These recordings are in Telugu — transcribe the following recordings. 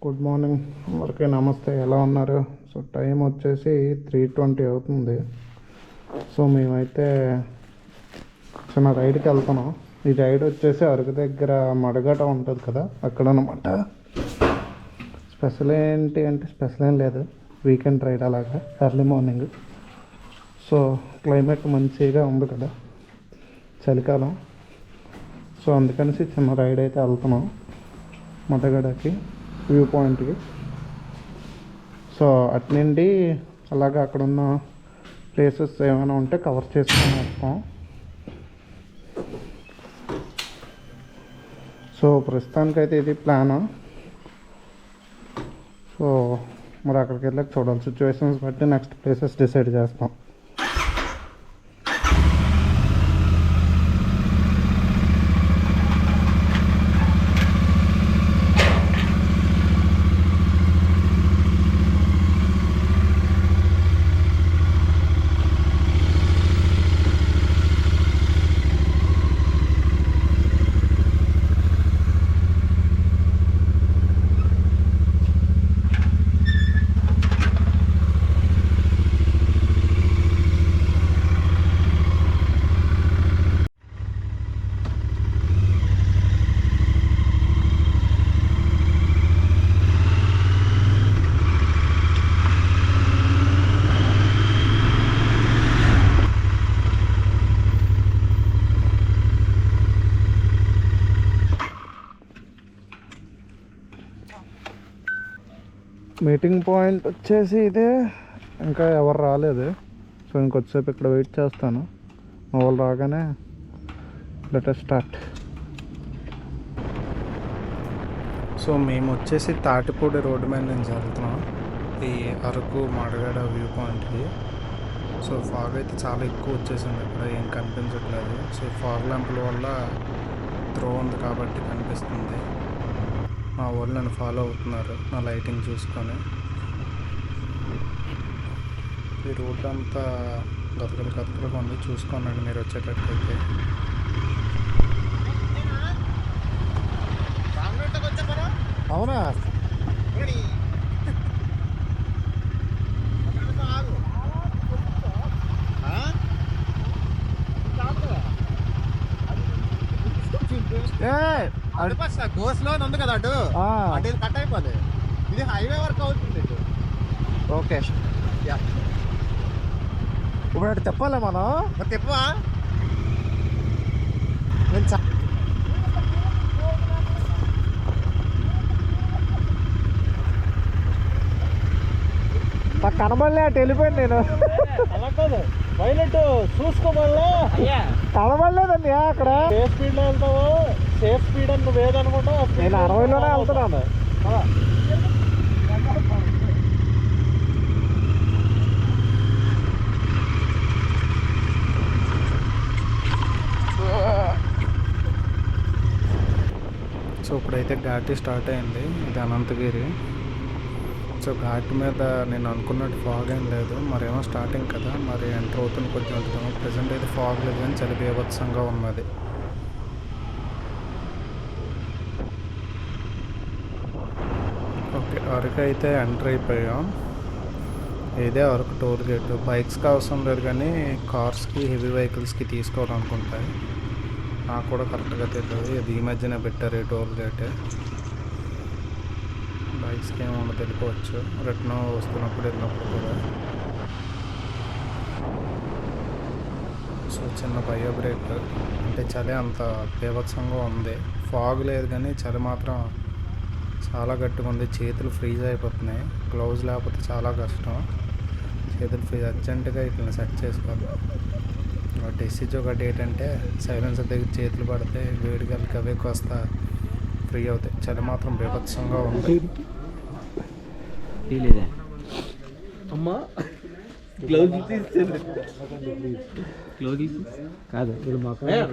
గుడ్ మార్నింగ్ అందరికీ నమస్తే. ఎలా ఉన్నారు? సో టైం వచ్చేసి 3:20 అవుతుంది. సో మేమైతే చిన్న రైడ్కి వెళ్తున్నాం. ఈ రైడ్ వచ్చేసి అరకు దగ్గర మడగట ఉంటుంది కదా, అక్కడ అనమాట. స్పెషల్ ఏంటి అంటే స్పెషల్ ఏం లేదు, వీకెండ్ రైడ్ అలాగా ఎర్లీ మార్నింగ్. సో క్లైమేట్ మంచిగా ఉంది కదా, చలికాలం. సో అందుకనేసి చిన్న రైడ్ అయితే వెళ్తున్నాం మడగడకి, వ్యూ పాయింట్కి. సో అటు నుండి అలాగే అక్కడ ఉన్న ప్లేసెస్ ఏమైనా ఉంటే కవర్ చేసుకొని వస్తాం. సో ప్రస్తుతానికైతే ఇది ప్లాన్. సో మరి అక్కడికి వెళ్ళాక చూడాలి, సిచ్యువేషన్స్ బట్టి నెక్స్ట్ ప్లేసెస్ డిసైడ్ చేస్తాం. మీటింగ్ పాయింట్ వచ్చేసి ఇదే, ఇంకా ఎవరు రాలేదు. సో ఇంకొద్దిసేపు ఇక్కడ వెయిట్ చేస్తాను. మా వాళ్ళు రాగానే లెట్ us స్టార్ట్. సో మేము వచ్చేసి తాటిపూడి రోడ్డు మీద నుంచి వెళ్తున్నాం ఈ అరకు మడగడ వ్యూ పాయింట్కి. సో ఫాగ్ అయితే చాలా ఎక్కువ వచ్చేసింది, ఇక్కడ ఏం కనిపించట్లేదు. సో ఫాగ్ ల్యాంపుల వల్ల త్రో ఉంది కాబట్టి కనిపిస్తుంది. మా వాళ్ళు నన్ను ఫాలో అవుతున్నారు నా లైటింగ్ చూసుకొని. ఈ రోడ్ అంతా గతకలుగా ఉంది, చూసుకోనండి మీరు వచ్చేటట్టయితే. అవునా? గోస్లో ఉంది కదా, అటు అటు కట్ అయిపోదు. ఇది హైవే వరకు అవుతుంది. ఓకే, ఇప్పుడు అటు చెప్పాలా మనం? తెప్పవా? నాకు కనబడలే, అటు వెళ్ళిపోయాను నేను. పైలట్ చూసుకోమల్లా కనబడలేదండి అక్కడ. సేఫ్ స్పీడ్ లో వెళ్తావు, సేఫ్ స్పీడ్ అని నువ్వు ఏదనుకుంటా. నేను 60లోనే వెళ్తున్నాను. సో ఇప్పుడైతే ఘాటి స్టార్ట్ అయింది, ఇది అనంతగిరి. సో ఘాట్ మీద నేను అనుకున్నట్టు ఫాగ్ ఏం లేదు, మరేమో స్టార్టింగ్ కదా, మరి ఎంటర్ అవుతుంది కొంచెం ఉంటుందేమో. ప్రజెంట్ అయితే ఫాగ్ లేదు కానీ చలి బీభత్సంగా ఉన్నది. ఓకే, అరకు అయితే ఎంటర్ అయిపోయాం. ఇదే అరకు టోల్ గేట్. బైక్స్కి అవసరం లేదు కానీ కార్స్కి, హెవీ వెహికల్స్కి తీసుకోవాలనుకుంటాయి. నాకు కూడా కరెక్ట్గా తెలియదు, ఇది ఈ మధ్యనే పెట్టారు ఈ టోల్ గేట్. బైక్స్కి ఏమి ఉండదు, వెళ్ళిపోవచ్చు రిటర్న్ వస్తున్నప్పుడు వెళ్ళినప్పుడు కూడా. సో చిన్న బయో బ్రేక్, అంటే చలి అంత బీభత్సంగా ఉంది. ఫాగ్ లేదు కానీ చలి మాత్రం చాలా గట్టిగా ఉంది. చేతులు ఫ్రీజ్ అయిపోతున్నాయి, గ్లౌజ్ లేకపోతే చాలా కష్టం. చేతులు ఫ్రీజ్, అర్జెంటుగా ఇట్లా సెట్ చేసుకోవాలి. డెసిజ్ ఒకటి ఏంటంటే సైలెన్సర్ దగ్గర చేతులు పడితే వేడిగాలికి అవే కాస్త ఫ్రీ అవుతాయి. చలి మాత్రం బీభత్సంగా ఉంది. అమ్మా గ్లౌజ్ కాదు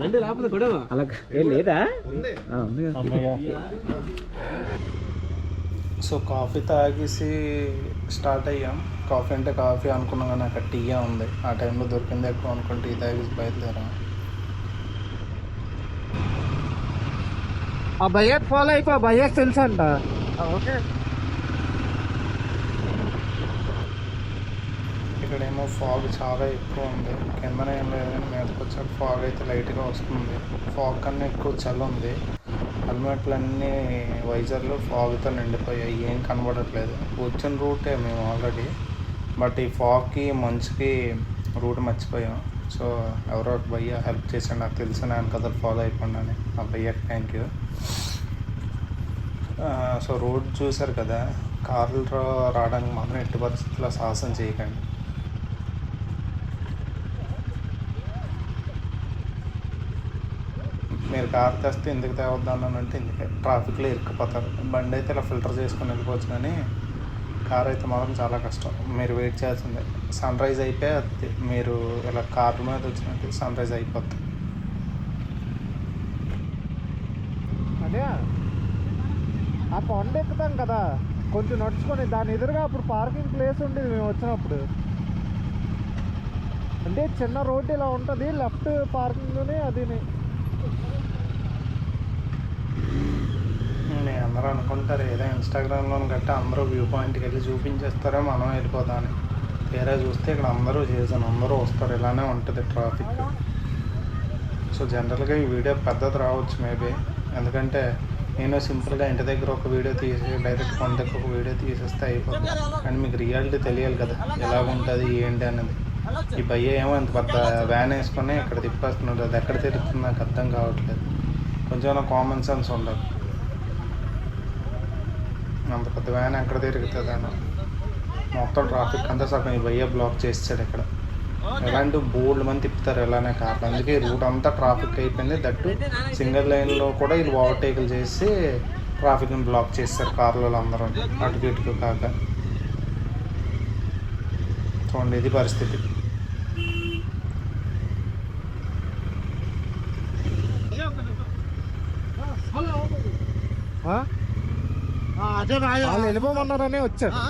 రండి లేకపోతే కూడా అలా లేదా. సో కాఫీ తాగేసి స్టార్ట్ అయ్యాం. కాఫీ అంటే కాఫీ అనుకున్నాం కానీ అక్కడ టీయే ఉంది. ఆ టైంలో దొరికింది ఎక్కువ అనుకుని టీ తాగేసి బయలుదేరాం. ఆ భయ్యకి ఫాలో అయిపో, భయ్యకి తెలుసు అంట. ఓకే ఇక్కడేమో ఫాగ్ చాలా ఎక్కువ ఉంది. కిందనే ఏం లేదు కానీ మీదకి వచ్చాక ఫాగ్ అయితే లైట్గా వస్తుంది. ఫాగ్ కన్నా ఎక్కువ చలి ఉంది. హెల్మెట్లన్నీ వైజర్లు ఫాగ్తో నిండిపోయాయి, ఏం కనబడట్లేదు. వచ్చిన రూటే మేము ఆల్రెడీ, బట్ ఈ ఫాగ్కి మంచుకి రూట్ మర్చిపోయాం. సో ఎవరో ఒక భయ్య హెల్ప్ చేశాడు, నాకు తెలిసిన ఆయన కథలు ఫాలో అయిపోండి. ఆ భయ్యకి థ్యాంక్ యూ. సో రోడ్ చూసారు కదా, కార్లో రావడానికి మాత్రం ఎట్టి పరిస్థితుల్లో సాహసం చేయకండి. మీరు కార్ తెస్తే ఎందుకు తేవద్దానంటే ఎందుకే ట్రాఫిక్లో ఇరుక్కుపోతారు. బండి అయితే ఇలా ఫిల్టర్ చేసుకొని వెళ్ళిపోవచ్చు, కానీ కార్ అయితే మాత్రం చాలా కష్టం. మీరు వెయిట్ చేయాల్సిందే. సన్ రైజ్ అయిపోయి మీరు ఇలా కార్ మీద వచ్చినట్టు సన్ రైజ్ అయిపోతుంది. అదే ఆ కొండ ఎక్కుతాం కదా, కొంచెం నడుచుకొని దాని ఎదురుగా అప్పుడు పార్కింగ్ ప్లేస్ ఉండేది మేము వచ్చినప్పుడు. అంటే చిన్న రోడ్డు ఇలా ఉంటుంది, లెఫ్ట్ పార్కింగ్లోనే అది. అందరూ అనుకుంటారు ఏదో ఇన్స్టాగ్రామ్లో గట్టా అందరూ వ్యూ పాయింట్కి వెళ్ళి చూపించేస్తారో మనం వెళ్ళిపోదామని. వేరే చూస్తే ఇక్కడ అందరూ చేసాను, అందరూ వస్తారు. ఇలానే ఉంటుంది ట్రాఫిక్. సో జనరల్గా ఈ వీడియో పెద్దది రావచ్చు మేబీ, ఎందుకంటే నేను సింపుల్గా ఇంటి దగ్గర ఒక వీడియో తీసి డైరెక్ట్ కొండకి ఒక వీడియో తీసేస్తే అయిపోతుంది. కానీ మీకు రియాలిటీ తెలియాలి కదా, ఎలాగుంటుంది ఏంటి అనేది. ఈ భయ్య ఏమో ఇంత పెద్ద వ్యాన్ వేసుకొని ఇక్కడ తిప్పేస్తున్నాడు, అది ఎక్కడ తిరుగుతుంది నాకు అర్థం కావట్లేదు. కొంచెం కామన్ సెన్స్ ఉండదు. అంత పెద్ద వ్యాన్ ఎక్కడ తిరుగుతుంది అని మొత్తం ట్రాఫిక్ అంతా సగం ఈ భయ్య బ్లాక్ చేసాడు ఇక్కడ. ఎలాంటి బోల్డ్ మంది తిప్పుతారు ఇలానే కార్లు, అందుకే రూట్ అంతా ట్రాఫిక్ అయిపోయింది. దట్టు సింగిల్ లైన్లో కూడా వీళ్ళు ఓవర్టేకులు చేసి ట్రాఫిక్ని బ్లాక్ చేస్తారు కార్లలో అందరూ అటుకు ఇటుకు కాక. చూడండి ఇది పరిస్థితి. వాళ్ళు వెళ్ళిపోమన్నారనే వచ్చాను,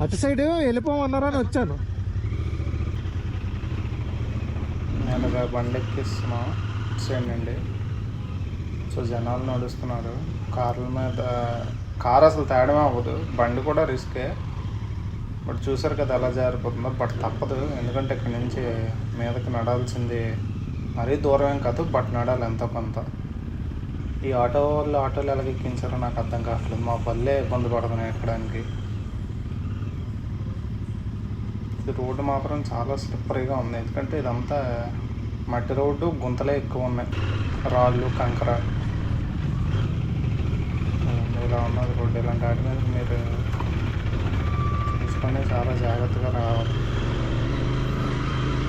అటు సైడ్ వెళ్ళిపోమన్నారని వచ్చాను. నేను బండి ఎక్కిస్తున్నాను సైడ్ నుండి. సో జనాలు నడుస్తున్నారు కార్ల మీద. కార్ అసలు తేడమే అవ్వదు, బండి కూడా రిస్కే. బట్ చూసారు కదా ఎలా జారిపోతుందో. బట్ తప్పదు, ఎందుకంటే ఇక్కడ నుంచి మీదకి నడాల్సింది మరీ దూరం ఏం కాదు, బట్ నడాలి ఎంతో కొంత. ఈ ఆటోలు ఎలాగ ఎక్కించారో నాకు అర్థం కావట్లేదు. మా పల్లె ఇబ్బంది పడుతున్నాయి ఎక్కడానికి. ఇది రోడ్డు మాత్రం చాలా స్లిప్పరీగా ఉంది, ఎందుకంటే ఇదంతా మట్టి రోడ్డు, గుంతలే ఎక్కువ ఉన్నాయి, రాళ్ళు కంకర ఇలా ఉన్నది రోడ్డు. ఇలాంటి వాటి మీద మీరు చూసుకొని చాలా జాగ్రత్తగా రావాలి.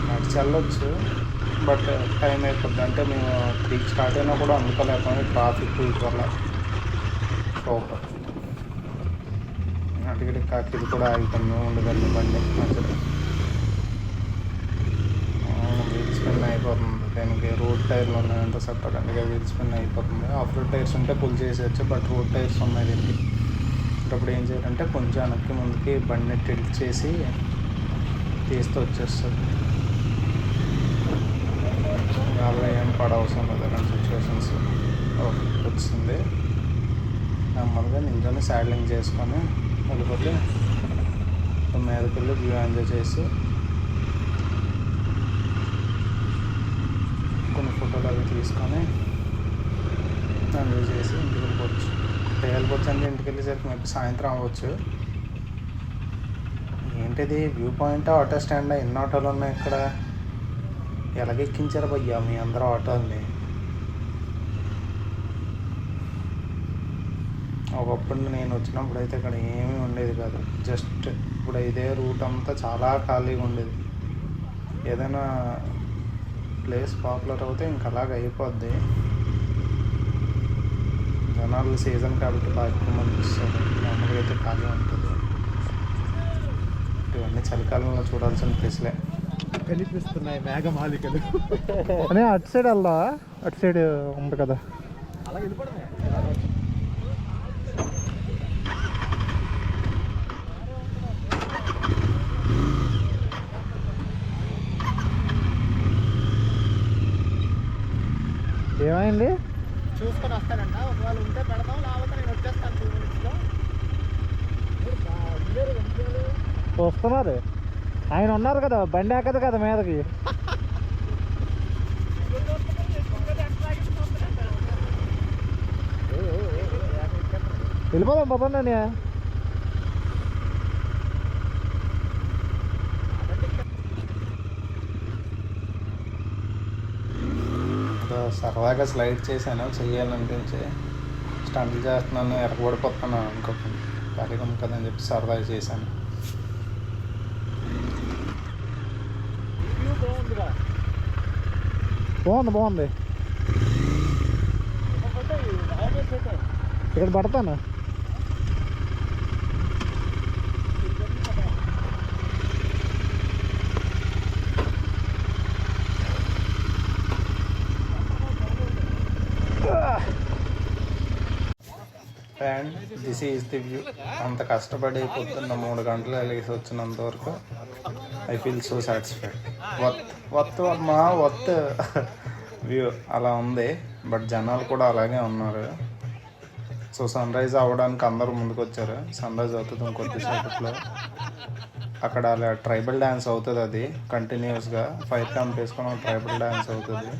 నడిచి వెళ్ళొచ్చు, బట్ టైం అయిపోద్ది. అంటే మేము 3కి స్టార్ట్ అయినా కూడా అందుకోలేకపోయినా ట్రాఫిక్ వల్ల. సూపర్ అటుగడి కాకి ఇది కూడా ఆగుతాము ఉండదండి బండి మధ్యలో. వీల్ స్పిన్ అయిపోతుంది దీనికి. రోడ్ టైర్లు ఉన్నాయి అంత సెపరేట్, అందుకే వీల్ స్పిన్ అయిపోతుంది. ఆఫ్ రోడ్ టైర్స్ ఉంటే పుల్ చేసేయచ్చు, బట్ రోడ్ టైర్స్ ఉన్నాయి దీనికి. అప్పుడు ఏం చేయాలంటే కొంచెం వెనక్కి ముందుకి బండిని టిల్ట్ చేసి తీస్తూ వచ్చేస్తుంది. అలా ఏం పడవసరం లేదు అలాంటి సిచ్యువేషన్స్. ఓకే వచ్చింది. నెమ్మదిగా నింజోని సాడ్లింగ్ చేసుకొని వెళ్ళిపోతే మీదకి వెళ్ళి వ్యూ ఎంజాయ్ చేసి కొన్ని ఫోటోలు అవి తీసుకొని ఎంజాయ్ చేసి ఇంటికి వెళ్ళిపోవచ్చు. వెళ్ళిపోవచ్చు అంటే ఇంటికి వెళ్ళేసరికి మేబీ సాయంత్రం అవ్వచ్చు. ఏంటిది వ్యూ పాయింట్ ఆటో స్టాండ్, ఎన్ని ఆటోలు ఉన్నాయి ఇక్కడ? ఎలాగెక్కించారు భయ్యా మీ అందరూ ఆటోల్ని? ఒకప్పుడు నేను వచ్చినప్పుడు అయితే ఇక్కడ ఏమీ ఉండేది కాదు. జస్ట్ ఇప్పుడు ఇదే రూట్ అంతా చాలా ఖాళీగా ఉండేది. ఏదైనా ప్లేస్ పాపులర్ అవుతే ఇంక అలాగ అయిపోద్ది. జనాలు సీజన్ కాబట్టి బాగా ఎక్కువ మంది వస్తారు, మామూలుగా అయితే ఖాళీ ఉంటుంది. ఇవన్నీ చలికాలంలో చూడాల్సిన ప్లేస్లే. కనిపిస్తున్నాయి మేఘమాలికలు. అనే అటు సైడ్ వెళ్దా, అటు సైడ్ ఉంది కదా. ఏమైంది చూసుకొని వస్తానంట. ఒకవేళ ఉంటే పెడతాం, లేకపోతే నేను వచ్చేస్తాను 2 minutesలో. వస్తున్నారు ఆయన ఉన్నారు కదా, బండి ఎక్కదు కదా మీదకి. వెళ్ళిపోదాం పాపం నేను. సరదాగా స్లైడ్ చేశాను, చెయ్యాలనిపించి స్టంట్లు చేస్తున్నాను, ఎరగబడిపోతున్నాను అనుకోకుండా ఖాళీగా కదని చెప్పి సరదాగా చేశాను. బాగుంది. ఇక్కడ పడతాను. And this is the view. అంత కష్టపడి పొద్దున్న 3 గంటలు వెళ్ళేసి వచ్చినంత వరకు I feel so satisfied. Worth view అలా ఉంది. బట్ జనాలు కూడా అలాగే ఉన్నారు. సో సన్ రైజ్ అవ్వడానికి అందరూ ముందుకు వచ్చారు. సన్ రైజ్ అవుతుంది ఇంకొద్దిసేపట్లో. అక్కడ అలా ట్రైబల్ డ్యాన్స్ అవుతుంది, అది కంటిన్యూస్గా ఫైర్ క్యాంప్ వేసుకొని ట్రైబల్ డ్యాన్స్ అవుతుంది.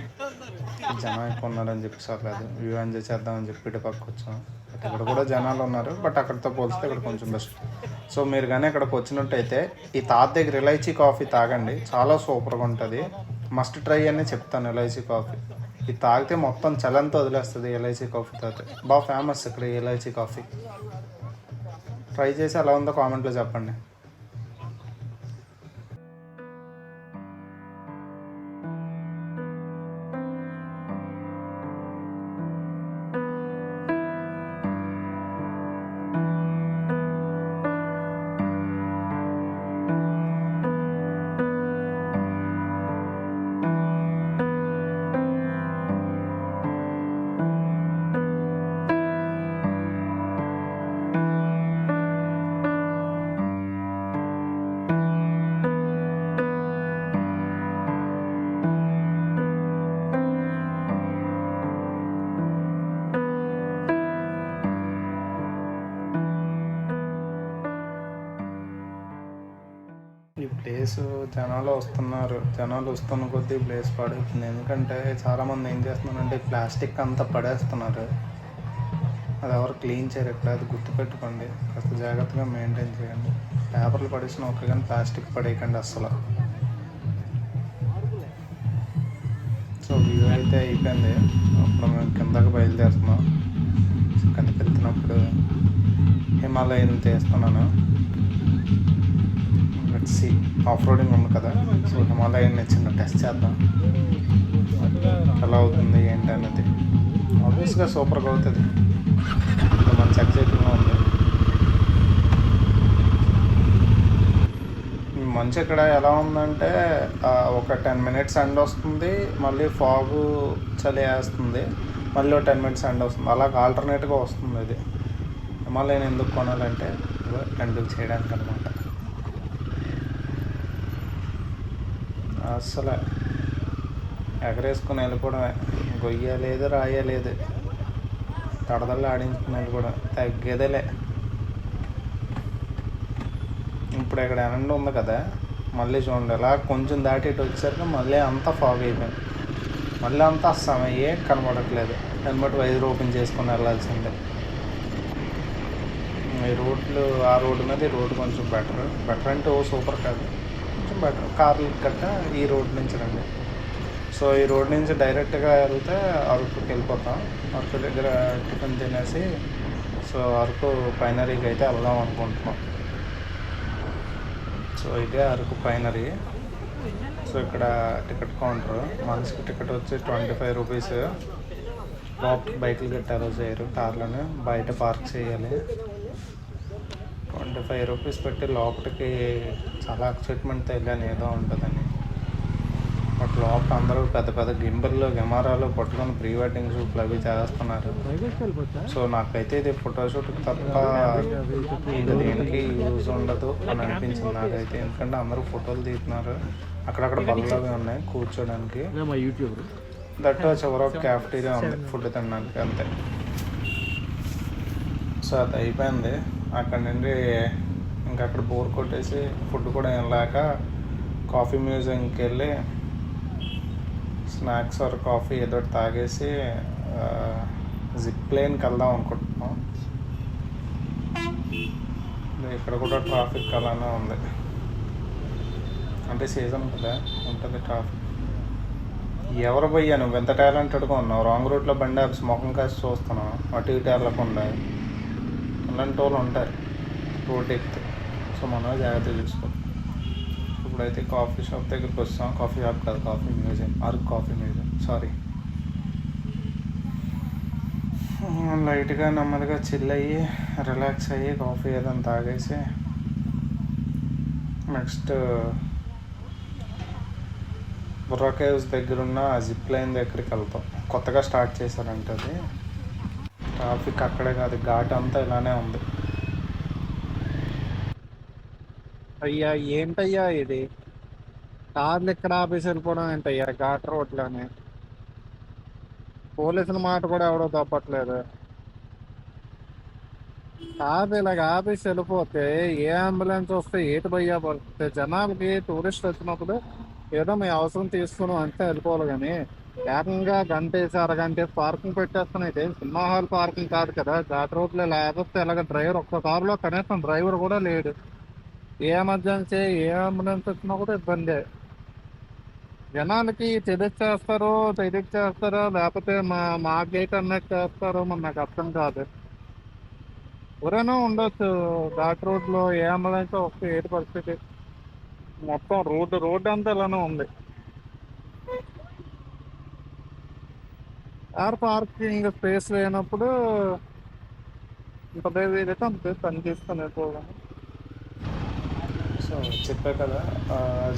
జనం ఎక్కువ ఉన్నారని చెప్పి సర్లేదు, వ్యూ ఎంజాయ్ చేద్దామని చెప్పి ఇటు పక్క వచ్చాం. బట్ ఇక్కడ కూడా జనాలు ఉన్నారు, బట్ అక్కడితో పోలిస్తే ఇక్కడ కొంచెం బెస్ట్. సో మీరు కానీ ఇక్కడికి వచ్చినట్టయితే ఈ తాత దగ్గర ఇలైచీ కాఫీ తాగండి, చాలా సూపర్గా ఉంటుంది. మస్ట్ ట్రై అని చెప్తాను. ఇలైచీ కాఫీ ఇది తాగితే మొత్తం చలంతా వదిలేస్తుంది. ఇలైచీ కాఫీ తాగితే బాగా ఫేమస్ ఇక్కడ ఇలైచీ కాఫీ. ట్రై చేసి ఎలా ఉందో కామెంట్లో చెప్పండి. ఈ ప్లేస్ జనాలు వస్తున్న కొద్దీ ప్లేస్ పడుతుంది. ఎందుకంటే చాలామంది ఏం చేస్తున్నారంటే ప్లాస్టిక్ అంతా పడేస్తున్నారు. అది ఎవరు క్లీన్ చేయరు ఇక్కడ, అది గుర్తుపెట్టుకోండి. కాస్త జాగ్రత్తగా మెయింటైన్ చేయండి. పేపర్లు పడేసిన ఓకే, కానీ ప్లాస్టిక్ పడేయకండి అస్సలు. సో వ్యూ అయితే అయిపోయింది. అప్పుడు మేము కిందకి బయలుదేరుతున్నాం. కిందకి వెళ్తున్నప్పుడు హిమాలయన్ తీస్తున్నాను. సి ఆఫ్ రోడింగ్ ఉంది కదా, సో హిమాలయన్ చిన్న టెస్ట్ చేద్దాం ఎలా అవుతుంది ఏంటి అనేది. ఆబ్వియస్గా సూపర్గా అవుతుంది, మంచి ఎక్సైటింగ్గా ఉంది. మంచి ఇక్కడ ఎలా ఉందంటే ఒక 10 minutes ఎండ్ వస్తుంది, మళ్ళీ ఫాగు చలి వేస్తుంది, మళ్ళీ 10 minutes ఎండ్ వస్తుంది. అలాగ ఆల్టర్నేట్గా వస్తుంది. ఇది హిమాలయన్ ఎందుకు కొనాలంటే ఎండ్ చేయడానికి అనమాట. అస్సలు ఎగరేసుకుని వెళ్ళిపోవడమే, గొయ్యలేదు రాయలేదు, తడదల్లో ఆడించుకుని వెళ్ళిపోవడం తగ్గేదేలే. ఇప్పుడు ఇక్కడ ఎండ ఉంది కదా, మళ్ళీ చూడండి ఇలా కొంచెం దాటి ఇటు వచ్చేసరికి మళ్ళీ అంతా ఫాగ్ అయిపోయింది. మళ్ళీ అంతా అస్సమయ్యే కనబడట్లేదు. హెల్మెట్ వైజర్ ఓపెన్ చేసుకొని వెళ్ళాల్సిందే. ఈ రోడ్లు ఆ రోడ్డు మీద ఈ రోడ్డు కొంచెం బెటర్ అంటే సూపర్ కాదు, కొంచెం బెటర్. కార్లు గట్ట ఈ రోడ్ నుంచి రండి. సో ఈ రోడ్ నుంచి డైరెక్ట్గా వెళ్తే అరకుకి వెళ్ళిపోతాం. అరకు దగ్గర టిఫిన్ తినేసి సో అరకు పైనరీకి అయితే వెళ్దాం అనుకుంటున్నాం. సో ఇదే అరకు పైనరీ. సో ఇక్కడ టికెట్ కౌంటర్, మనిషికి టికెట్ వచ్చి 25 రూపీస్. లోపలికి బైకులు గట్టి అలో చేయరు, కార్లను బయట పార్క్ చేయాలి. 25 రూపీస్ పెట్టి లోపలికి చాలా ఎక్సైట్మెంట్తో వెళ్ళాను ఏదో ఉంటుందని. బట్ లోపల అందరూ పెద్ద పెద్ద గింబర్లు కెమెరాలు పట్టుకొని ప్రీ వెడ్డింగ్ షూట్లు అవి చేస్తున్నారు. సో నాకైతే ఇది ఫోటోషూట్కి తప్ప ఇంకా దేనికి యూజ్ ఉండదు అని అనిపించింది నాకైతే. ఎందుకంటే అందరూ ఫోటోలు తీస్తున్నారు, అక్కడక్కడ బళ్ళు అవి ఉన్నాయి కూర్చోడానికి. దట్ చివరి క్యాఫ్టీరియా ఉంది ఫుడ్ తినడానికి, అంతే. సో అది అయిపోయింది. అక్కడ నుండి ఇంకా అక్కడ బోర్ కొట్టేసి ఫుడ్ కూడా ఏం లేక కాఫీ మ్యూజియంకి వెళ్ళి స్నాక్స్ ఆర్ కాఫీ ఏదో ఒకటి తాగేసి జిప్ లైన్కి వెళ్దాం అనుకుంటున్నాం. ఇక్కడ కూడా ట్రాఫిక్ అలానే ఉంది, అంటే సీజన్ కదా ఉంటుంది ట్రాఫిక్. ఎవరు పోయా నువ్వు ఎంత టాలెంటెడ్గా ఉన్నావు, రాంగ్ రూట్లో బండి ఆపి ముఖం కాసి చూస్తున్నావు, అటు ఇటు వెళ్ళకుండా. అలాంటి వాళ్ళు ఉంటారు రోడ్ ఎక్కితే. సో మనం జాగ్రత్తగా చూసుకోవాలి. ఇప్పుడైతే కాఫీ షాప్ దగ్గరికి వస్తాం. కాఫీ షాప్ కాదు, coffee museum, Araku coffee museum, sorry. లైట్గా నెమ్మదిగా చిల్ అయ్యి రిలాక్స్ అయ్యి కాఫీ ఏదైనా తాగేసి నెక్స్ట్ బుర్రా కేవ్స్ దగ్గర ఉన్న జిప్ లైన్ దగ్గరికి వెళ్తాం. కొత్తగా స్టార్ట్ చేశారంటే అది. ట్రాఫిక్ అక్కడే కాదు, ఘాట్ అంతా ఇలానే ఉంది. అయ్యా ఏంటయ్యా ఇది, కార్లు ఇక్కడ ఆపేసి వెళ్ళిపోవడం ఏంటయ్యా ఘాట్ రోడ్లోనే. పోలీసుల మాట కూడా ఎవడో తప్పట్లేదు. కాదు ఇలాగ ఆపేసి వెళ్ళిపోతే ఏ అంబులెన్స్ వస్తే ఏటి భయ్యా పడుతుంది. జనాలకి టూరిస్ట్ వచ్చినప్పుడు ఏదో మీ అవసరం తీసుకుని అంతే వెళ్ళిపోవాలి, కానీ ఏకంగా గంటేసి అరగంటేసి పార్కింగ్ పెట్టేస్తున్నాయి. ఇది సినిమా హాల్ పార్కింగ్ కాదు కదా, ఘాట్ రోడ్లో. లేకపోతే ఇలాగ డ్రైవర్ ఒక్క కారులో కనీసం డ్రైవర్ కూడా లేడు. ఏ ఎమర్జెన్సీ ఏ అంబులెన్స్ వచ్చినా కూడా ఇబ్బందే. జనాలకి తెదిచ్చేస్తారో లేకపోతే మా గేట్ అన్నట్టు చేస్తారో మరి నాకు అర్థం కాదు. ఎవరైనా ఉండొచ్చు ఘాట్ రోడ్లో, ఏ అంబులెన్స్ వస్తే ఏటి పరిస్థితి. మొత్తం రోడ్డు అంతా ఇలానే ఉంది. కార్ పార్కింగ్ స్పేస్ లేనప్పుడు ఇంత ఏదైతే అంతే పని తీసుకుని పోవడం. సో చెప్పా కదా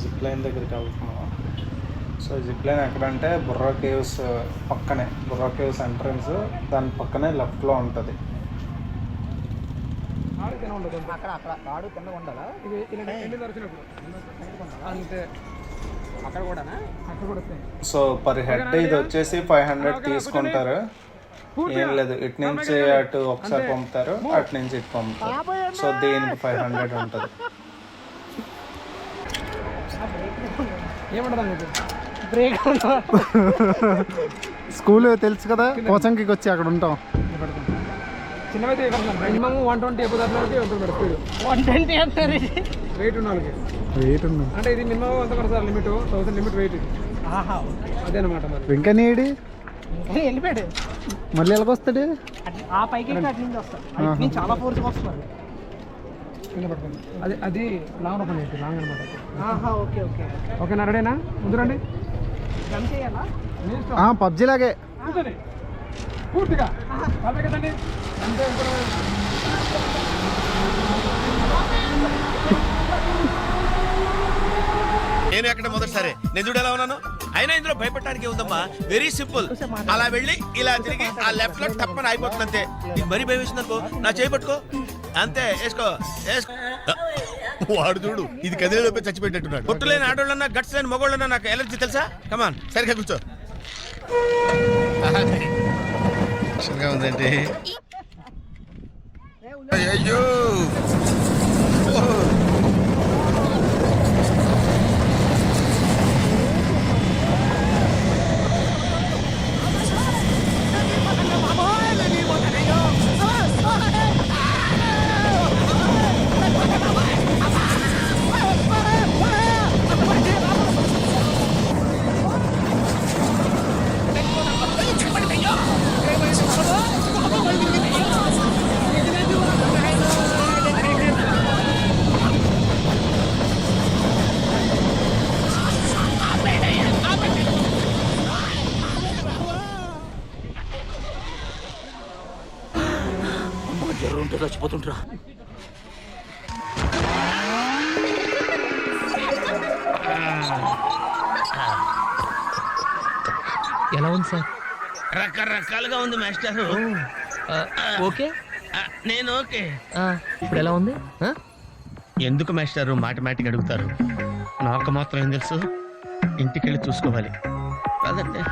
జిప్ లైన్ దగ్గరికి వెళ్తున్నాం. సో జిప్ లైన్ ఎక్కడంటే బుర్రా కేవ్స్ పక్కనే, బుర్రా కేవ్స్ ఎంట్రన్స్ దాని పక్కనే లెఫ్ట్లో ఉంటుంది. సో పర్ హెడ్ ఇది వచ్చేసి 500 తీసుకుంటారు. ఏం లేదు, ఇటు నుంచి అటు ఒకసారి పంపుతారు, అటు నుంచి ఇటు పంపుతారు. సో దీనికి 500 ఉంటుంది. స్కూల్ తెలుసు కదా, కోచంకి వచ్చి అక్కడ ఉంటాం. చిన్నవైతే మినిమం 120 స్పీడ్ 120 అంటారు. వెయిట్ ఉంది అంటే ఇది మినిమం ఎంత పడుతుంది సార్? లిమిట్ 1000 లిమిట్ వెయిట్ ఇది. అదేనమాట. మరి ఇంకా నీడి వెళ్ళిపోయాడు, మళ్ళీ ఎలాగొస్తాడు? ఆ పైకి అటు నుంచి వస్తాడు, చాలా ఫోర్స్ వస్తున్నారు. అది అది లాంగ్ ఓపెన్ అయితే లాంగ్ అనమాట. ఓకే ఓకే ఓకే రెడీనా? ముందు రండి. పబ్జీ లాగే పూర్తిగా కదండి అంతే. నేను ఎక్కడ మొదటిసారి నిజుడు ఎలా ఉన్నాను. అయినా ఇందులో భయపడటానికి ఉందమ్మా, వెరీ సింపుల్. అలా వెళ్ళి ఇలా తిరిగి ఆ లెఫ్ట్ లో టప్పని అయిపోతుంది అంతే. నీకు మరీ భయం వేసింది అనుకో, నా చేయి పట్టుకో అంతే, వేసుకో. వాడు చూడు, ఇది కదిలేలోపే చచ్చిపెట్టినట్టున్నాడు. పొట్టు లేని ఆడోళ్ళన్నా గట్స్ లేని మగోళ్ళన్నా నాకు ఎలర్జీ తెలుసా. కమాన్ సరిగ్గా కూర్చో. ఉందండి అయ్యో. చచ్చిపోతుంటా. ఎలా ఉంది సార్? రకరకాలుగా ఉంది మాస్టర్. ఓకే, నేను ఓకే. ఇప్పుడు ఎలా ఉంది? ఎందుకు మాస్టర్ మాటిమాటికి అడుగుతారు? నాకు మాత్రం ఏం తెలుసు, ఇంటికెళ్ళి చూసుకోవాలి కాదంటే.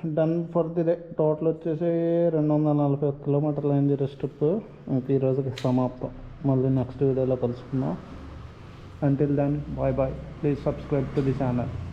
Done for the day. Total వచ్చేసి 241 కిలోమీటర్లు అయింది రెస్ట్ ట్రిప్. ఇంక ఈరోజుకి సమాప్తం. మళ్ళీ నెక్స్ట్ వీడియోలో కలుసుకుందాం. Until then bye bye. Please subscribe to the channel.